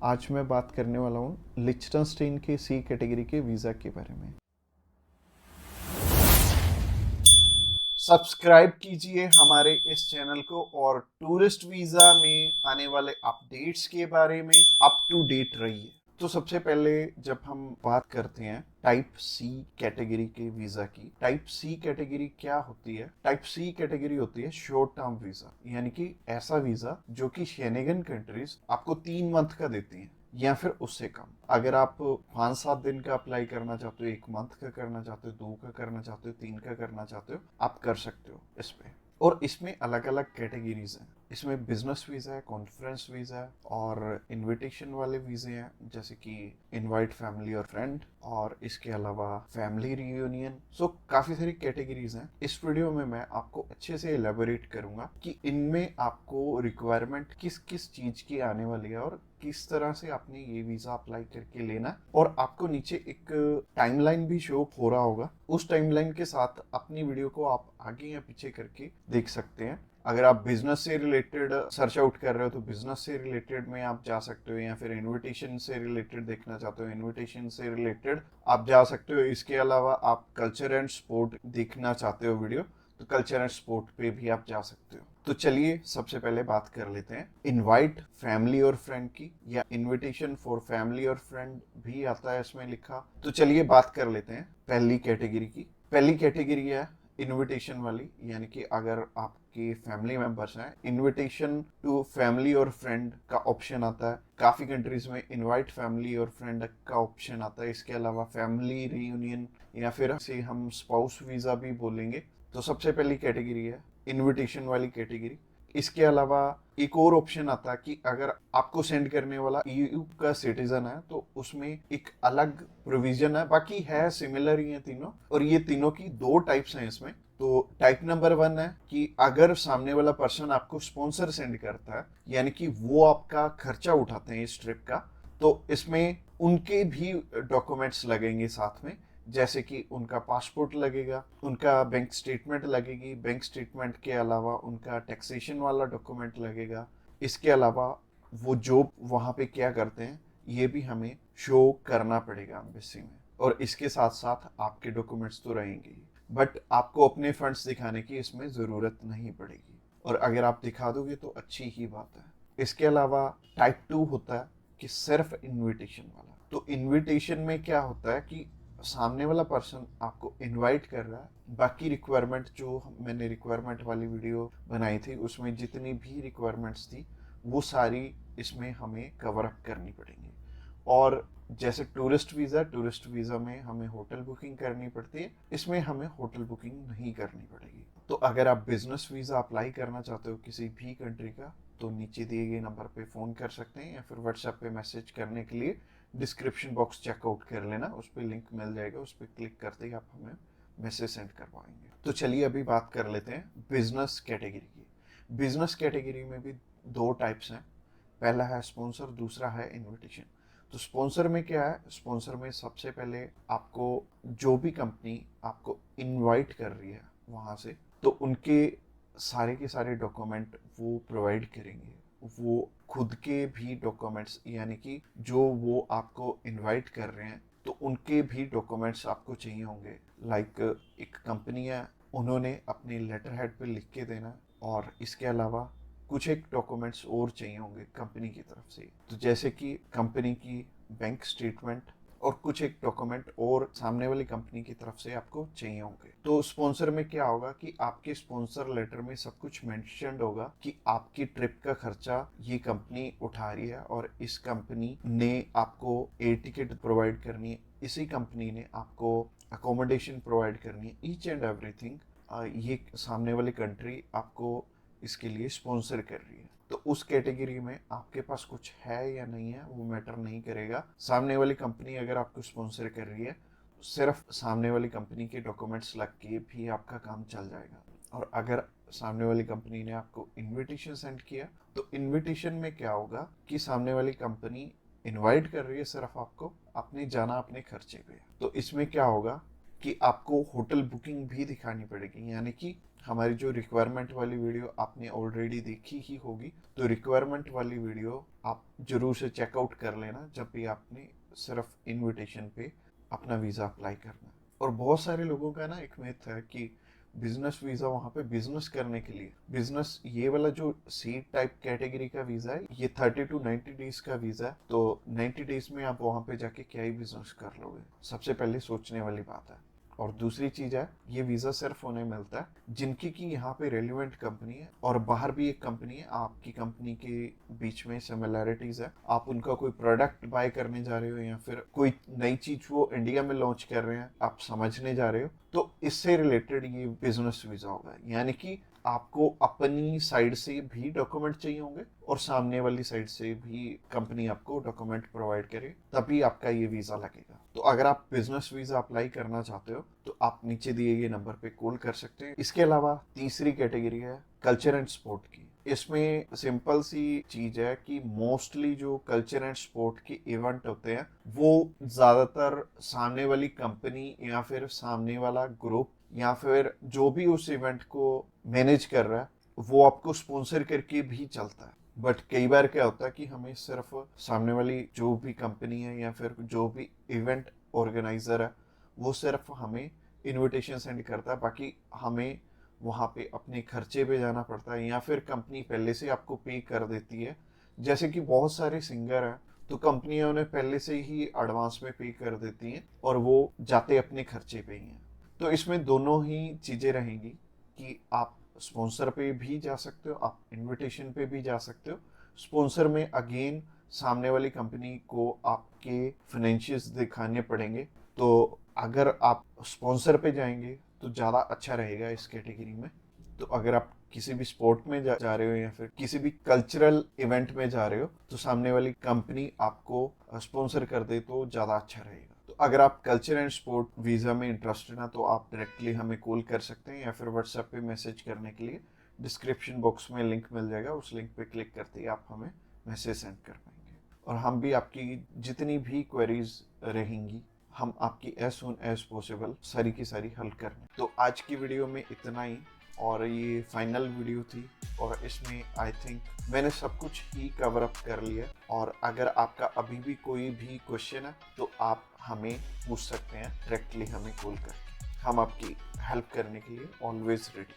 आज मैं बात करने वाला हूँ लिechtenstein के सी कैटेगरी के वीज़ा के बारे में। सब्सक्राइब कीजिए हमारे इस चैनल को और टूरिस्ट वीज़ा में आने वाले अपडेट्स के बारे में अप टू डेट रहिए। तो सबसे पहले जब हम बात करते हैं टाइप सी कैटेगरी के वीजा की, टाइप सी कैटेगरी क्या होती है? टाइप सी कैटेगरी होती है शॉर्ट टर्म वीजा, यानी कि ऐसा वीजा जो कि शेंगेन कंट्रीज आपको 3 मंथ का देती हैं या फिर उससे कम। अगर आप 5-7 दिन का अप्लाई करना चाहते हो, 1 मंथ का करना चाहते हो, 2 का करना चाहते हो, 3 का करना चाहते हो, आप कर सकते हो इस पे। और इसमें अलग अलग कैटेगरीज हैं। इसमें बिजनेस वीजा है, कॉन्फ्रेंस वीजा है और इनविटेशन वाले वीजे हैं, जैसे कि इनवाइट फैमिली और फ्रेंड, और इसके अलावा फैमिली रियूनियन। सो काफी सारी कैटेगरीज हैं। इस वीडियो में मैं आपको अच्छे से एलेबोरेट करूंगा कि इनमें आपको रिक्वायरमेंट किस किस चीज की आने वाली है और किस तरह से आपने ये वीजा अप्लाई करके लेना। और आपको नीचे एक टाइमलाइन भी शो हो रहा होगा, उस टाइमलाइन के साथ अपनी वीडियो को आप आगे या पीछे करके देख सकते हैं। अगर आप बिजनेस से रिलेटेड सर्च आउट कर रहे हो तो बिजनेस से रिलेटेड में आप जा सकते हो, या फिर इनविटेशन से रिलेटेड देखना चाहते हो, इनविटेशन से रिलेटेड आप जा सकते हो। इसके अलावा आप कल्चर एंड स्पोर्ट देखना चाहते हो वीडियो, तो कल्चर एंड स्पोर्ट पे भी आप जा सकते हो। तो चलिए सबसे पहले बात कर लेते हैं इनवाइट फैमिली और फ्रेंड की, या इनविटेशन फॉर फैमिली और फ्रेंड भी आता है इसमें लिखा। तो चलिए बात कर लेते हैं पहली कैटेगरी की। पहली कैटेगरी है इनविटेशन वाली, यानी कि अगर आपके फैमिली मेंबर्स हैं, इनविटेशन टू फैमिली और फ्रेंड का ऑप्शन आता है। काफी कंट्रीज में इनवाइट फैमिली और फ्रेंड का ऑप्शन आता है। इसके अलावा फैमिली रियूनियन, या फिर से हम स्पाउस वीजा भी बोलेंगे। तो सबसे पहली कैटेगरी है इनविटेशन वाली कैटेगरी। इसके अलावा एक और ऑप्शन आता है कि अगर आपको सेंड करने वाला ईयू का सिटीजन है तो उसमें एक अलग प्रोविजन है, बाकी है सिमिलर ही है तीनों। और ये तीनों की 2 टाइप्स हैं इसमें। तो टाइप नंबर 1 है कि अगर सामने वाला पर्सन आपको स्पॉन्सर सेंड करता है, यानी कि वो आपका खर्चा उठाते हैं इस ट्रिप का, तो इसमें उनके भी डॉक्यूमेंट्स लगेंगे साथ में, जैसे कि उनका पासपोर्ट लगेगा, उनका बैंक स्टेटमेंट लगेगी, बैंक स्टेटमेंट के अलावा उनका टैक्सेशन वाला डॉक्यूमेंट लगेगा। इसके अलावा वो जॉब वहाँ पे क्या करते हैं ये भी हमें शो करना पड़ेगा एम्बेसी में। और इसके साथ साथ आपके डॉक्यूमेंट्स तो रहेंगे ही, बट आपको अपने फंड्स दिखाने की इसमें ज़रूरत नहीं पड़ेगी, और अगर आप दिखा दोगे तो अच्छी ही बात है। इसके अलावा टाइप 2 होता है कि सिर्फ इनविटेशन वाला। तो इनविटेशन में क्या होता है कि सामने वाला पर्सन आपको इनवाइट कर रहा है, बाकी रिक्वायरमेंट जो मैंने रिक्वायरमेंट वाली वीडियो बनाई थी उसमें जितनी भी रिक्वायरमेंट्स थी वो सारी इसमें हमें कवर अप करनी पड़ेंगी। और जैसे टूरिस्ट वीज़ा में हमें होटल बुकिंग करनी पड़ती है, इसमें हमें होटल बुकिंग नहीं करनी पड़ेगी। तो अगर आप बिजनेस वीज़ा अप्लाई करना चाहते हो किसी भी कंट्री का, तो नीचे दिए गए नंबर पे फ़ोन कर सकते हैं, या फिर व्हाट्सएप पे मैसेज करने के लिए डिस्क्रिप्शन बॉक्स चेकआउट कर लेना, उस पर लिंक मिल जाएगा, उस पर क्लिक करते ही आप हमें मैसेज सेंड कर पाएंगे। तो चलिए अभी बात कर लेते हैं बिजनेस कैटेगरी की। बिजनेस कैटेगरी में भी 2 टाइप्स हैं। पहला है स्पॉन्सर, दूसरा है इनविटेशन। तो स्पॉन्सर में क्या है? स्पॉन्सर में सबसे पहले आपको जो भी कंपनी आपको इनवाइट कर रही है वहाँ से, तो उनके सारे के सारे डॉक्यूमेंट वो प्रोवाइड करेंगे। वो खुद के भी डॉक्यूमेंट्स, यानी कि जो वो आपको इनवाइट कर रहे हैं तो उनके भी डॉक्यूमेंट्स आपको चाहिए होंगे। लाइक एक कंपनी है, उन्होंने अपने लेटर हेड पे लिख के देना, और इसके अलावा कुछ एक डॉक्यूमेंट्स और चाहिए होंगे कंपनी की तरफ से। तो जैसे कि कंपनी की बैंक स्टेटमेंट और कुछ एक डॉक्यूमेंट और सामने वाली कंपनी की तरफ से आपको चाहिए होंगे। तो स्पॉन्सर में क्या होगा कि आपके स्पॉन्सर लेटर में सब कुछ मेंशन्ड होगा कि आपकी ट्रिप का खर्चा ये कंपनी उठा रही है, और इस कंपनी ने आपको एयर टिकट प्रोवाइड करनी है, इसी कंपनी ने आपको अकोमोडेशन प्रोवाइड करनी है, ईच एंड एवरीथिंग ये सामने वाली कंट्री आपको इसके लिए स्पॉन्सर कर रही है। तो उस कैटेगरी में आपके पास कुछ है या नहीं है वो मैटर नहीं करेगा। सामने वाली कंपनी अगर आपको स्पॉन्सर कर रही है, सिर्फ सामने वाली कंपनी के डॉक्यूमेंट्स लग के भी आपका काम चल जाएगा। और अगर सामने वाली कंपनी ने आपको इनविटेशन सेंड किया, तो इनविटेशन में क्या होगा कि सामने वाली कंपनी इनवाइट कर रही है सिर्फ आपको, आपने जाना अपने खर्चे पे। तो इसमें क्या होगा कि आपको होटल बुकिंग भी दिखानी पड़ेगी, यानी कि हमारी जो रिक्वायरमेंट वाली वीडियो आपने ऑलरेडी देखी ही होगी, तो रिक्वायरमेंट वाली वीडियो आप जरूर से चेकआउट कर लेना जब भी आपने सिर्फ इनविटेशन पे अपना वीज़ा अप्लाई करना है। और बहुत सारे लोगों का ना एक मिथ है कि बिजनेस वीज़ा वहाँ पे बिजनेस करने के लिए, बिजनेस ये वाला जो सी टाइप कैटेगरी का वीज़ा है ये 30 to 90 डेज का वीज़ा है, तो 90 डेज में आप वहाँ पे जाके क्या ही बिजनेस कर लोगे, सबसे पहले सोचने वाली बात है। और दूसरी चीज है, ये वीजा सिर्फ उन्हें मिलता है जिनकी की यहाँ पे रेलिवेंट कंपनी है और बाहर भी एक कंपनी है, आपकी कंपनी के बीच में सिमिलैरिटीज है, आप उनका कोई प्रोडक्ट बाय करने जा रहे हो या फिर कोई नई चीज वो इंडिया में लॉन्च कर रहे हैं आप समझने जा रहे हो, तो इससे रिलेटेड ये बिजनेस वीजा होगा। यानी कि आपको अपनी साइड से भी डॉक्यूमेंट चाहिए होंगे और सामने वाली साइड से भी कंपनी आपको डॉक्यूमेंट प्रोवाइड करे, तभी आपका ये वीजा लगेगा। तो अगर आप बिजनेस वीजा अप्लाई करना चाहते हो तो आप नीचे दिए गए नंबर पे कॉल कर सकते हैं। इसके अलावा तीसरी कैटेगरी है कल्चर एंड स्पोर्ट की। इसमें सिंपल सी चीज है कि मोस्टली जो कल्चर एंड स्पोर्ट के इवेंट होते हैं वो ज्यादातर सामने वाली कंपनी या फिर सामने वाला ग्रुप या फिर जो भी उस इवेंट को मैनेज कर रहा है वो आपको स्पॉन्सर करके भी चलता है। बट कई बार क्या होता है कि हमें सिर्फ सामने वाली जो भी कंपनी है या फिर जो भी इवेंट ऑर्गेनाइजर है वो सिर्फ हमें इनविटेशन सेंड करता है, बाकी हमें वहाँ पे अपने खर्चे पे जाना पड़ता है या फिर कंपनी पहले से आपको पे कर देती है। जैसे कि बहुत सारे सिंगर हैं तो कंपनियां उन्हें पहले से ही एडवांस में पे कर देती हैं और वो जाते अपने खर्चे पे ही हैं। तो इसमें दोनों ही चीज़ें रहेंगी कि आप स्पॉन्सर पे भी जा सकते हो, आप इनविटेशन पे भी जा सकते हो। स्पॉन्सर में अगेन सामने वाली कंपनी को आपके फाइनेंशियल्स दिखाने पड़ेंगे, तो अगर आप स्पॉन्सर पे जाएंगे तो ज़्यादा अच्छा रहेगा इस कैटेगरी में। तो अगर आप किसी भी स्पोर्ट में जा रहे हो या फिर किसी भी कल्चरल इवेंट में जा रहे हो तो सामने वाली कंपनी आपको स्पॉन्सर कर दे तो ज़्यादा अच्छा रहेगा। तो अगर आप कल्चर एंड स्पोर्ट वीज़ा में इंटरेस्टेड हैं तो आप डायरेक्टली हमें कॉल कर सकते हैं या फिर व्हाट्सएप पे मैसेज करने के लिए डिस्क्रिप्शन बॉक्स में लिंक मिल जाएगा, उस लिंक पे क्लिक करते ही आप हमें मैसेज सेंड कर पाएंगे और हम भी आपकी जितनी भी क्वेरीज रहेंगी हम आपकी एज सुन एज पॉसिबल सारी की सारी हल करने। तो आज की वीडियो में इतना ही और ये फाइनल वीडियो थी और इसमें आई थिंक मैंने सब कुछ ही कवर अप कर लिया। और अगर आपका अभी भी कोई भी क्वेश्चन है तो आप हमें पूछ सकते हैं डायरेक्टली हमें कॉल करके, हम आपकी हेल्प करने के लिए ऑलवेज रेडी।